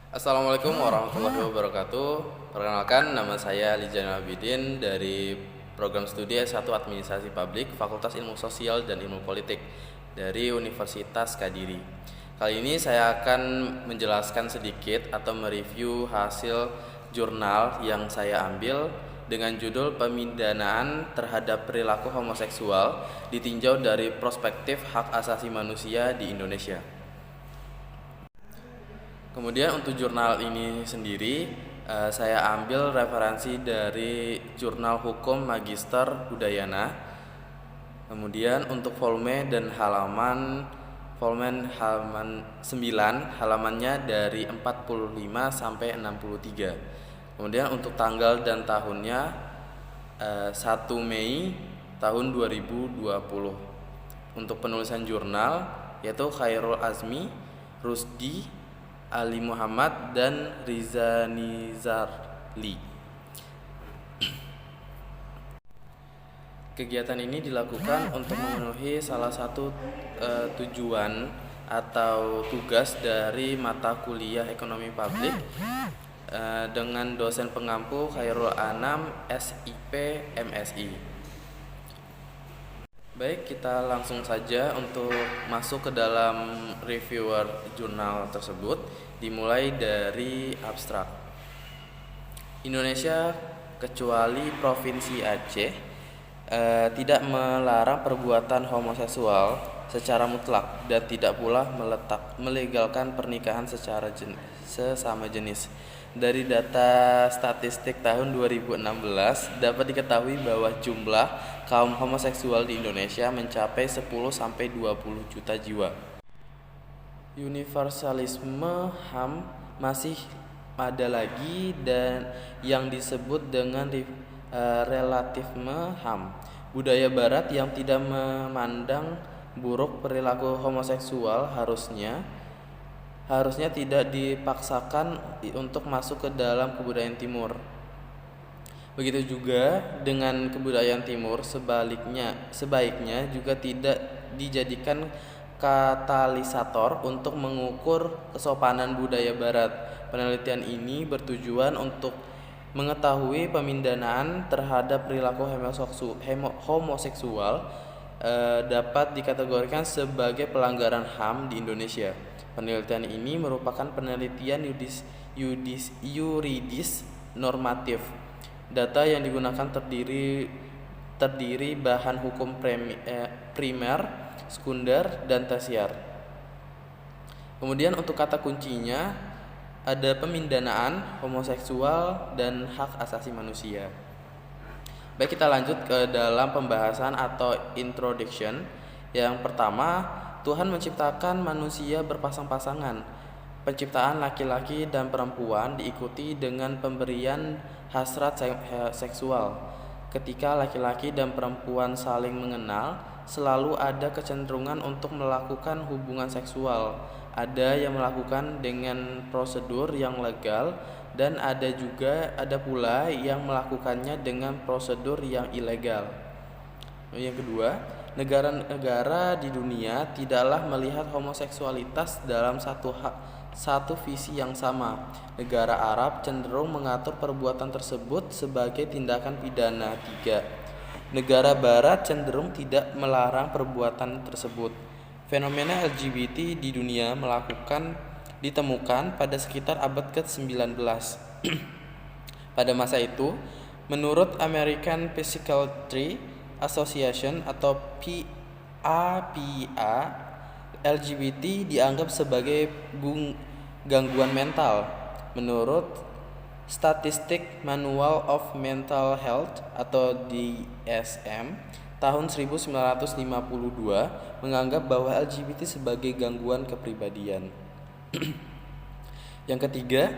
Assalamualaikum warahmatullahi wabarakatuh. Perkenalkan, nama saya Lijanul Abidin dari program studi S1 Administrasi Publik Fakultas Ilmu Sosial dan Ilmu Politik dari Universitas Kadiri. Kali ini saya akan menjelaskan sedikit atau mereview hasil jurnal yang saya ambil dengan judul Pemindanaan Terhadap Perilaku Homoseksual ditinjau dari perspektif hak asasi manusia di Indonesia. Kemudian untuk jurnal ini sendiri, saya ambil referensi dari Jurnal Hukum Magister Udayana. Kemudian untuk volume dan halaman 9, halamannya dari 45 sampai 63. Kemudian untuk tanggal dan tahunnya 1 Mei tahun 2020. Untuk penulisan jurnal yaitu Khairul Azmi, Rusdi, Ali Muhammad, dan Riza Nizarli. Kegiatan ini dilakukan untuk memenuhi salah satu tujuan atau tugas dari mata kuliah Ekonomi Publik dengan dosen pengampu Khairul Anam, SIP, MSI. Baik, kita langsung saja untuk masuk ke dalam reviewer jurnal tersebut, dimulai dari abstrak. Indonesia kecuali Provinsi Aceh tidak melarang perbuatan homoseksual secara mutlak dan tidak pula melegalkan pernikahan secara sesama jenis. Dari data statistik tahun 2016 dapat diketahui bahwa jumlah kaum homoseksual di Indonesia mencapai 10-20 juta jiwa. Universalisme HAM masih ada lagi dan yang disebut dengan relativisme HAM. Budaya barat yang tidak memandang buruk perilaku homoseksual harusnya tidak dipaksakan untuk masuk ke dalam kebudayaan timur. Begitu juga dengan kebudayaan timur, sebaiknya juga tidak dijadikan katalisator untuk mengukur kesopanan budaya barat. Penelitian ini bertujuan untuk mengetahui pemindanaan terhadap perilaku homoseksual dapat dikategorikan sebagai pelanggaran HAM di Indonesia. Penelitian ini merupakan penelitian yuridis normatif. Data yang digunakan terdiri bahan hukum primer, sekunder, dan tersier. Kemudian untuk kata kuncinya ada pemindanaan, homoseksual, dan hak asasi manusia. Baik, kita lanjut ke dalam pembahasan atau introduction. Yang pertama, Tuhan menciptakan manusia berpasang-pasangan. Penciptaan laki-laki dan perempuan diikuti dengan pemberian hasrat seksual. Ketika laki-laki dan perempuan saling mengenal, selalu ada kecenderungan untuk melakukan hubungan seksual. Ada yang melakukan dengan prosedur yang legal dan ada pula yang melakukannya dengan prosedur yang ilegal. Yang kedua, negara-negara di dunia tidaklah melihat homoseksualitas dalam satu visi yang sama. Negara Arab cenderung mengatur perbuatan tersebut sebagai tindakan pidana. 3. Negara Barat cenderung tidak melarang perbuatan tersebut. Fenomena LGBT di dunia ditemukan pada sekitar abad ke-19. Pada masa itu, menurut American Psychiatry Association atau APA, LGBT dianggap sebagai gangguan mental. Menurut Statistic Manual of Mental Health atau DSM tahun 1952 menganggap bahwa LGBT sebagai gangguan kepribadian. Yang ketiga,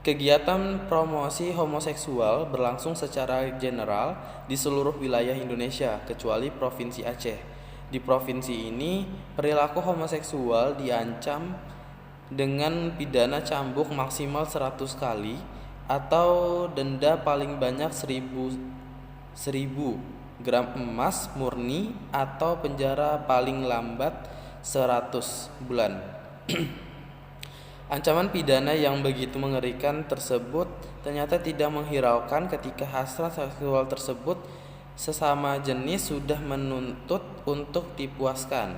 kegiatan promosi homoseksual berlangsung secara general di seluruh wilayah Indonesia kecuali Provinsi Aceh. Di provinsi ini, perilaku homoseksual diancam dengan pidana cambuk maksimal 100 kali atau denda paling banyak 1000 gram emas murni atau penjara paling lambat 100 bulan. Ancaman pidana yang begitu mengerikan tersebut ternyata tidak menghiraukan ketika hasrat seksual tersebut sesama jenis sudah menuntut untuk dipuaskan.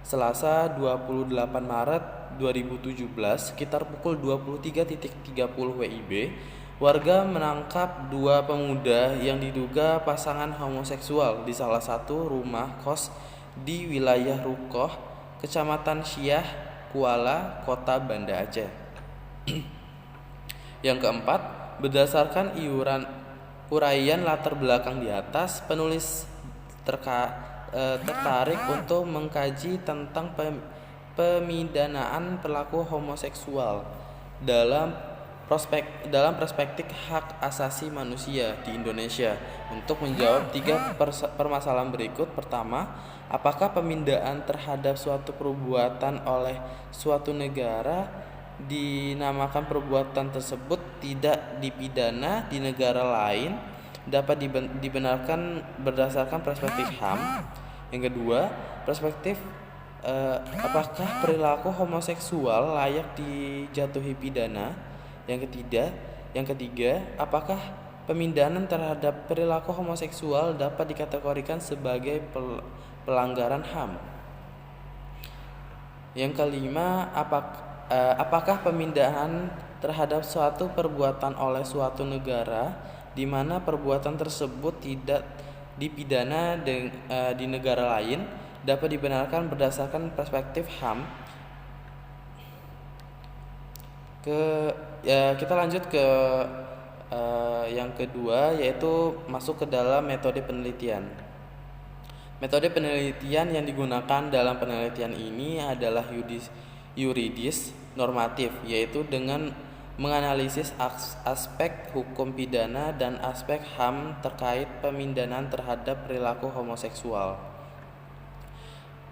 Selasa 28 Maret 2017 sekitar pukul 23.30 WIB, warga menangkap dua pemuda yang diduga pasangan homoseksual di salah satu rumah kos di wilayah Rukoh, Kecamatan Syah, Kuala, Kota Banda Aceh. Yang keempat, berdasarkan uraian latar belakang di atas, penulis tertarik untuk mengkaji tentang pemidanaan pelaku homoseksual dalam perspektif hak asasi manusia di Indonesia. Untuk menjawab tiga permasalahan berikut: pertama, apakah pemindahan terhadap suatu perbuatan oleh suatu negara dinamakan perbuatan tersebut tidak dipidana di negara lain dapat dibenarkan berdasarkan perspektif HAM? Yang kedua, perspektif apakah perilaku homoseksual layak dijatuhi pidana? Yang ketiga, apakah pemindahan terhadap perilaku homoseksual dapat dikategorikan sebagai pelanggaran HAM? Yang kelima, apakah pemindahan terhadap suatu perbuatan oleh suatu negara di mana perbuatan tersebut tidak dipidana di negara lain dapat dibenarkan berdasarkan perspektif HAM? Kita lanjut ke yang kedua, yaitu masuk ke dalam metode penelitian. Metode penelitian yang digunakan dalam penelitian ini adalah yuridis normatif, yaitu dengan menganalisis aspek hukum pidana dan aspek HAM terkait pemindahan terhadap perilaku homoseksual.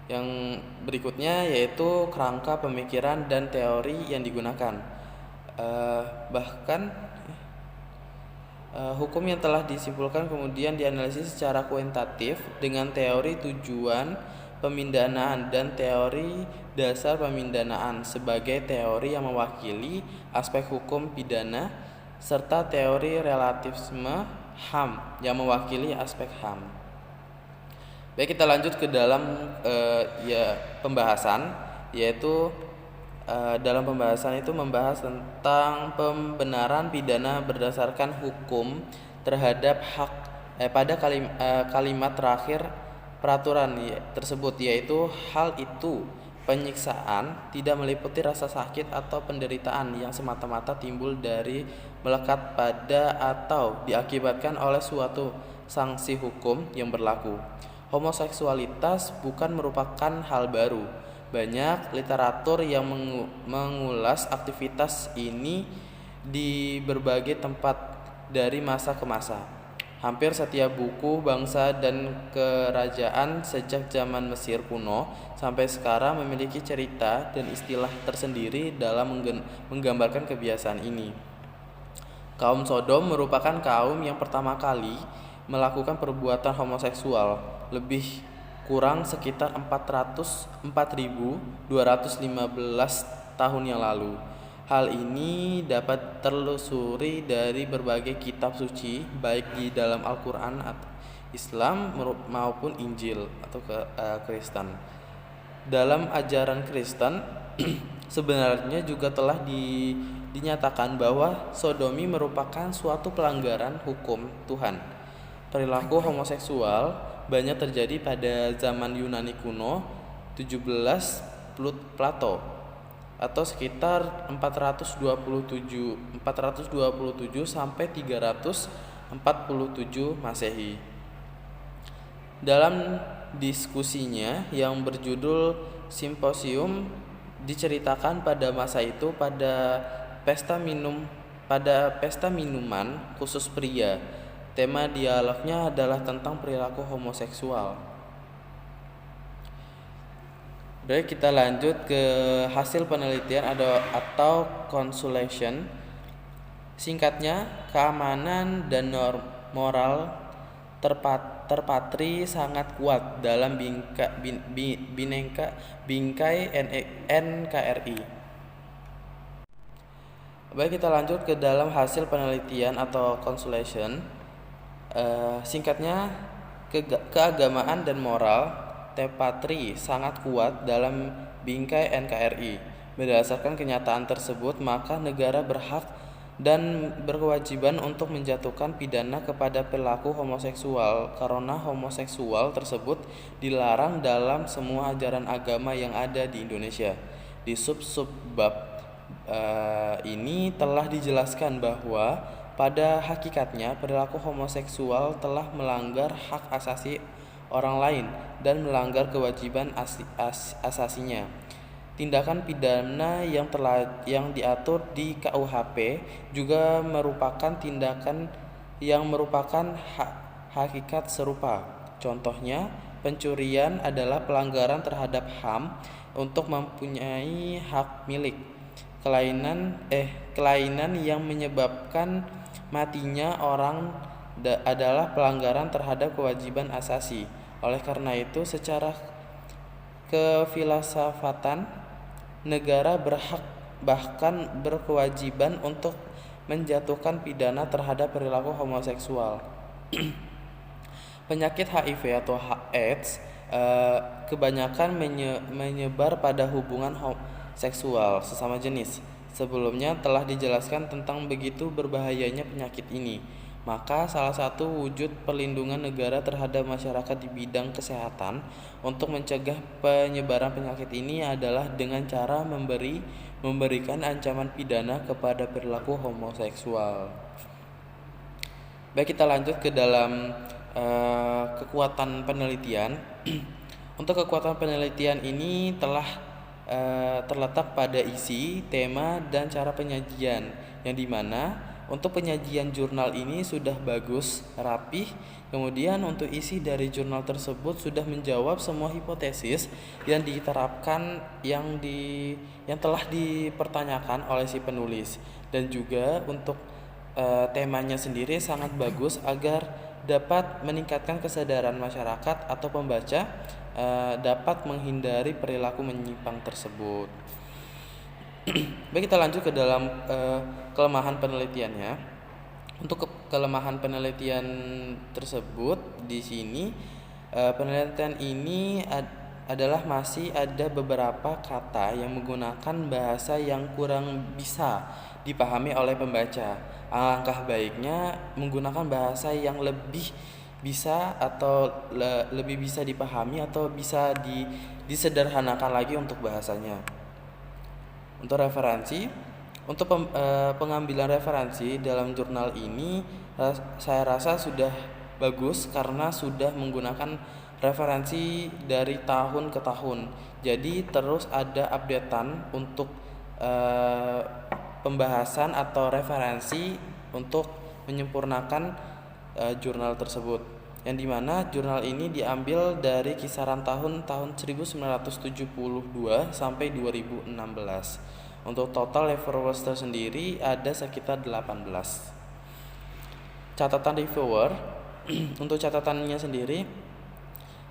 Yang berikutnya yaitu kerangka pemikiran dan teori yang digunakan. Hukum yang telah disimpulkan kemudian dianalisis secara kuantitatif dengan teori tujuan pemindanaan dan teori dasar pemindanaan sebagai teori yang mewakili aspek hukum pidana, serta teori relativisme HAM yang mewakili aspek HAM. Baik, kita lanjut ke dalam pembahasan, yaitu dalam pembahasan itu membahas tentang pembenaran pidana berdasarkan hukum terhadap hak pada kalimat terakhir peraturan tersebut, yaitu hal itu penyiksaan tidak meliputi rasa sakit atau penderitaan yang semata-mata timbul dari melekat pada atau diakibatkan oleh suatu sanksi hukum yang berlaku. Homoseksualitas bukan merupakan hal baru. Banyak literatur yang mengulas aktivitas ini di berbagai tempat dari masa ke masa. Hampir setiap buku bangsa dan kerajaan sejak zaman Mesir kuno sampai sekarang memiliki cerita dan istilah tersendiri dalam menggambarkan kebiasaan ini. Kaum Sodom merupakan kaum yang pertama kali melakukan perbuatan homoseksual, lebih kurang sekitar 4.215 tahun yang lalu. Hal ini dapat terlusuri dari berbagai kitab suci, baik di dalam Al-Quran atau Islam maupun Injil atau Kristen. Dalam ajaran Kristen sebenarnya juga telah dinyatakan bahwa sodomi merupakan suatu pelanggaran hukum Tuhan. Perilaku homoseksual banyak terjadi pada zaman Yunani kuno 17 Plato atau sekitar 427 sampai 347 Masehi. Dalam diskusinya yang berjudul Simposium, diceritakan pada masa itu pada pesta minuman khusus pria. Tema dialognya adalah tentang perilaku homoseksual. Baik, kita lanjut ke hasil penelitian atau consultation. Singkatnya, keamanan dan moral terpatri sangat kuat dalam bingkai NKRI. Baik, kita lanjut ke dalam hasil penelitian atau consultation. Singkatnya, keagamaan dan moral T-Patri sangat kuat dalam bingkai NKRI. Berdasarkan kenyataan tersebut, maka negara berhak dan berkewajiban untuk menjatuhkan pidana kepada pelaku homoseksual karena homoseksual tersebut dilarang dalam semua ajaran agama yang ada di Indonesia. Di sub-bab ini telah dijelaskan bahwa pada hakikatnya perilaku homoseksual telah melanggar hak asasi orang lain dan melanggar kewajiban asasinya. Tindakan pidana yang diatur di KUHP juga merupakan tindakan yang merupakan hakikat serupa. Contohnya, pencurian adalah pelanggaran terhadap HAM untuk mempunyai hak milik. Kelainan yang menyebabkan matinya orang adalah pelanggaran terhadap kewajiban asasi. Oleh karena itu, secara kefilsafatan, negara berhak bahkan berkewajiban untuk menjatuhkan pidana terhadap perilaku homoseksual. Penyakit HIV atau AIDS kebanyakan menyebar pada hubungan seksual sesama jenis. Sebelumnya telah dijelaskan tentang begitu berbahayanya penyakit ini. Maka salah satu wujud perlindungan negara terhadap masyarakat di bidang kesehatan untuk mencegah penyebaran penyakit ini adalah dengan cara memberikan ancaman pidana kepada perilaku homoseksual. Baik, kita lanjut ke dalam kekuatan penelitian. Untuk kekuatan penelitian ini telah terletak pada isi, tema, dan cara penyajian, yang dimana untuk penyajian jurnal ini sudah bagus, rapih. Kemudian untuk isi dari jurnal tersebut sudah menjawab semua hipotesis yang diterapkan yang telah dipertanyakan oleh si penulis. Dan juga untuk temanya sendiri sangat bagus agar dapat meningkatkan kesadaran masyarakat atau pembaca dapat menghindari perilaku menyimpang tersebut. Baik, kita lanjut ke dalam kelemahan penelitiannya. Untuk kelemahan penelitian tersebut di sini, penelitian ini adalah masih ada beberapa kata yang menggunakan bahasa yang kurang bisa dipahami oleh pembaca. Alangkah baiknya menggunakan bahasa yang lebih bisa atau lebih bisa dipahami atau bisa disederhanakan lagi untuk bahasanya. Untuk referensi, untuk pengambilan referensi dalam jurnal ini saya rasa sudah bagus karena sudah menggunakan referensi dari tahun ke tahun. Jadi terus ada updatean untuk pembahasan atau referensi untuk menyempurnakan jurnal tersebut. Yang dimana jurnal ini diambil dari kisaran tahun 1972 sampai 2016. Untuk total reviewers tersendiri ada sekitar 18. Catatan reviewer. Untuk catatannya sendiri,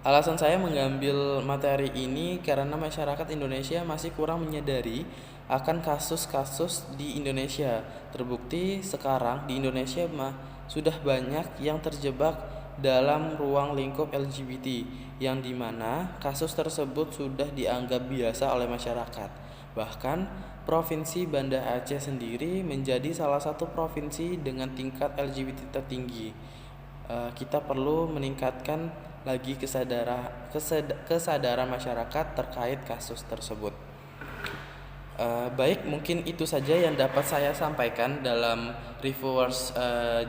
alasan saya mengambil materi ini karena masyarakat Indonesia masih kurang menyadari akan kasus-kasus di Indonesia. Terbukti sekarang di Indonesia sudah banyak yang terjebak dalam ruang lingkup LGBT, yang dimana kasus tersebut sudah dianggap biasa oleh masyarakat. Bahkan Provinsi Banda Aceh sendiri menjadi salah satu provinsi dengan tingkat LGBT tertinggi. Kita perlu meningkatkan lagi kesadaran masyarakat terkait kasus tersebut. Baik, mungkin itu saja yang dapat saya sampaikan dalam reviewers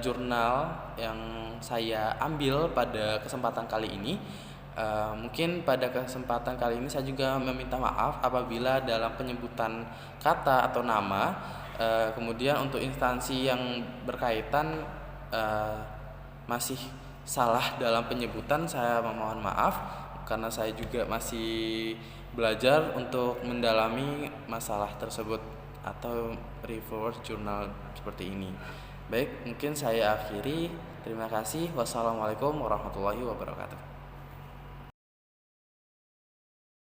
jurnal yang saya ambil pada kesempatan kali ini. Mungkin pada kesempatan kali ini saya juga meminta maaf apabila dalam penyebutan kata atau nama, kemudian untuk instansi yang berkaitan masih salah dalam penyebutan, saya memohon maaf karena saya juga masih belajar untuk mendalami masalah tersebut atau reviewers jurnal seperti ini. Baik, mungkin saya akhiri. Terima kasih. Wassalamualaikum warahmatullahi wabarakatuh.